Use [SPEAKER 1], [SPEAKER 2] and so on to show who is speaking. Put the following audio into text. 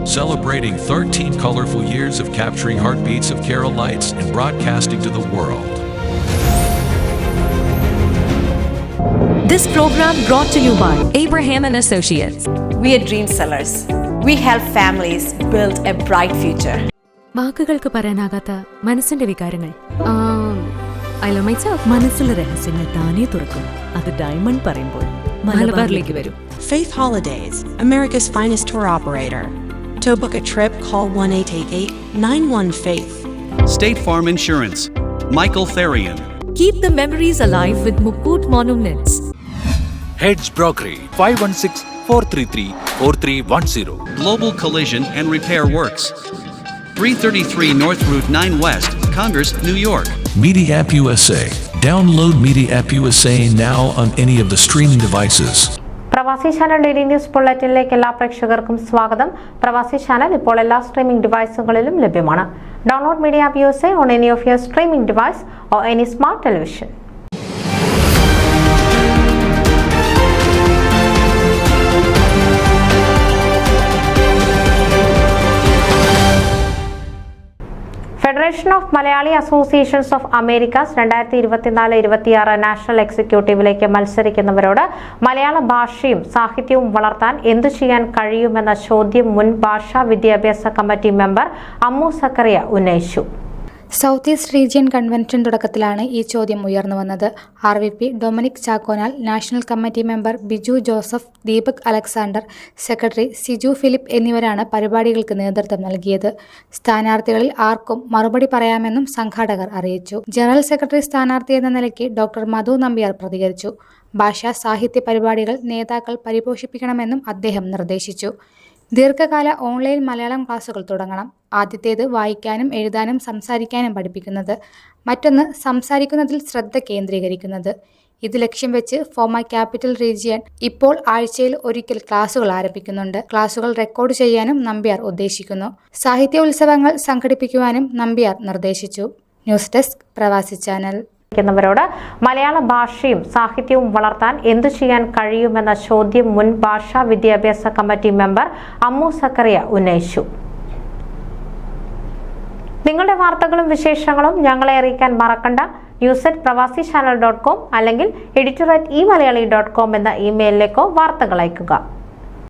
[SPEAKER 1] celebrating 13 colorful years of capturing heartbeats of Keralites and broadcasting to the world.
[SPEAKER 2] This program brought to you by Abraham and Associates.
[SPEAKER 3] We are dream sellers. We help families build a bright future.
[SPEAKER 2] വാക്കുകൾക്ക് പറയാനാകാത്ത മനസ്സിന്റെ വികാരങ്ങൾ. I love myself. മനസ്സിലെ രഹസ്യങ്ങൾ താനേ തുറക്കും. അത് diamond പറയുമ്പോൾ മലബാറിലേക്ക് വരും.
[SPEAKER 4] Faith Holidays, America's finest tour operator. To book a trip, call 1-888-91-FAITH.
[SPEAKER 5] State Farm Insurance, Michael Therian.
[SPEAKER 2] Keep the memories alive with Mukut Monuments.
[SPEAKER 6] Heads Brokery 516-433-4310.
[SPEAKER 5] Global Collision and Repair Works, 333 North Route 9 West, Congress, New York.
[SPEAKER 1] Media App USA. Download Media App USA now on any of the streaming devices.
[SPEAKER 7] പ്രവാസി channel daily news ബുള്ളറ്റിനിലേക്ക് എല്ലാ പ്രേക്ഷകർക്കും സ്വാഗതം. പ്രവാസി channel ഇപ്പോൾ എല്ലാ streaming ഡിവൈസുകളിലും ലഭ്യമാണ്. Download media app USA on any of your streaming device or any smart television. Federation of Malayali associations of Americas 2024-26 national എക്സിക്യൂട്ടീവിലേക്ക് മത്സരിക്കുന്നവരോട് മലയാള ഭാഷയും സാഹിത്യവും വളർത്താൻ എന്തു ചെയ്യാൻ കഴിയുമെന്ന ചോദ്യം മുൻ ഭാഷാ വിദ്യാഭ്യാസ കമ്മിറ്റി മെമ്പർ അമ്മു സക്കറിയ ഉന്നയിച്ചു.
[SPEAKER 8] സൗത്ത് ഈസ്റ്റ് റീജിയൻ കൺവെൻഷൻ തുടക്കത്തിലാണ് ഈ ചോദ്യം ഉയർന്നു വന്നത്. RVP Dominic Chakkonal, national committee member Biju Joseph, Deepak Alexander, secretary Siju Philip എന്നിവരാണ് പരിപാടികൾക്ക് നേതൃത്വം നൽകിയത്. സ്ഥാനാർത്ഥികളിൽ ആർക്കും മറുപടി പറയാമെന്നും സംഘാടകർ അറിയിച്ചു. ജനറൽ സെക്രട്ടറി സ്ഥാനാർത്ഥി എന്ന നിലയ്ക്ക് ഡോക്ടർ മധു നമ്പ്യാർ പ്രതികരിച്ചു. ഭാഷാ സാഹിത്യ പരിപാടികൾ നേതാക്കൾ പരിപോഷിപ്പിക്കണമെന്നും അദ്ദേഹം നിർദ്ദേശിച്ചു. ദീർഘകാല ഓൺലൈൻ മലയാളം ക്ലാസുകൾ തുടങ്ങണം. ആദ്യത്തേത് വായിക്കാനും എഴുതാനും സംസാരിക്കാനും പഠിപ്പിക്കുന്നത്, മറ്റൊന്ന് സംസാരിക്കുന്നതിൽ ശ്രദ്ധ കേന്ദ്രീകരിക്കുന്നത്. ഇത് ലക്ഷ്യം വെച്ച് ഫോമ ക്യാപിറ്റൽ റീജിയൻ ഇപ്പോൾ ആഴ്ചയിൽ ഒരിക്കൽ ക്ലാസുകൾ ആരംഭിക്കുന്നുണ്ട്. ക്ലാസുകൾ റെക്കോർഡ് ചെയ്യാനും നമ്പ്യാർ ഉദ്ദേശിക്കുന്നു. സാഹിത്യ ഉത്സവങ്ങൾ സംഘടിപ്പിക്കുവാനും നമ്പ്യാർ നിർദ്ദേശിച്ചു. ന്യൂസ് ഡെസ്ക് പ്രവാസി ചാനൽ.
[SPEAKER 7] ോട് മലയാള ഭാഷയും സാഹിത്യവും വളർത്താൻ എന്തു ചെയ്യാൻ കഴിയുമെന്ന ചോദ്യം മുൻ ഭാഷാ വിദ്യാഭ്യാസ കമ്മിറ്റി മെമ്പർ അമ്മു സക്കറിയ ഉന്നയിച്ചു. നിങ്ങളുടെ വാർത്തകളും വിശേഷങ്ങളും ഞങ്ങളെ അറിയിക്കാൻ മറക്കണ്ട. news@pravasichannel.com അല്ലെങ്കിൽ editor@eMalayali.com എന്ന ഇമെയിലിലേക്കോ വാർത്തകൾ അയയ്ക്കുക.